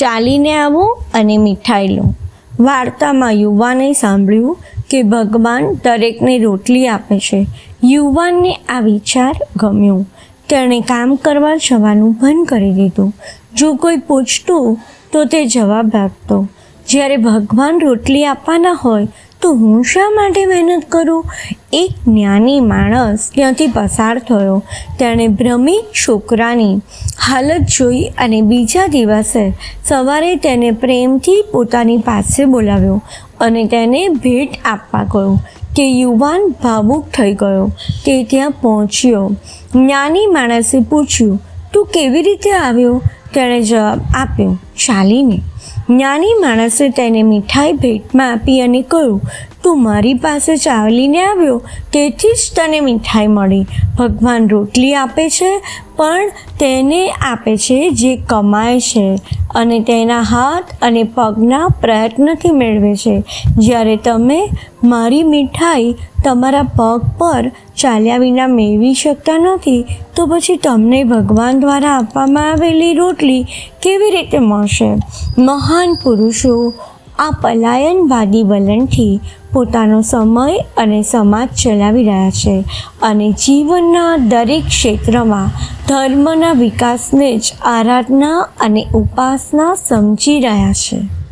ચાલીને આવો અને મીઠાઈ લો. વાર્તામાં યુવાને સાંભળ્યું કે ભગવાન દરેકને રોટલી આપે છે. યુવાનને આ વિચાર ગમ્યો. તેણે કામ કરવા જવાનું બંધ કરી દીધું. જો કોઈ પૂછતું તો તે જવાબ આપતો, જ્યારે ભગવાન રોટલી આપવાના હોય તો હું શા માટે મહેનત કરું? એક જ્ઞાની માણસ ત્યાંથી પસાર થયો. તેણે ભ્રમિત છોકરાની હાલત જોઈ અને બીજા દિવસે સવારે તેને પ્રેમથી પોતાની પાસે બોલાવ્યો અને તેને ભેટ આપવા કહ્યું. કે યુવાન ભાવુક થઈ ગયો. તે ત્યાં પહોંચ્યો. જ્ઞાની માણસે પૂછ્યું, તું કેવી રીતે આવ્યો? તેણે જવાબ આપ્યો, ચાલીને. જ્ઞાની માણસે તેને મીઠાઈ ભેટમાં આપી અને કહ્યું, તું મારી પાસે ચાલીને આવ્યો, તેથી જ તને મીઠાઈ મળી. ભગવાન રોટલી આપે છે, પણ તેને આપે છે જે કમાય છે અને તેના હાથ અને પગના પ્રયત્નથી મેળવે છે. જ્યારે તમે મારી મીઠાઈ તમારા પગ પર ચાલ્યા વિના મેળવી શકતા નથી, તો પછી તમને ભગવાન દ્વારા આપવામાં આવેલી રોટલી કેવી રીતે મળશે? મહાન પુરુષો આ પલાયનવાદી વલણથી પોતાનો સમય અને સમાજ ચલાવી રહ્યા છે અને જીવનના દરેક ક્ષેત્રમાં ધર્મના વિકાસને જ આરાધના અને ઉપાસના સમજી રહ્યા છે.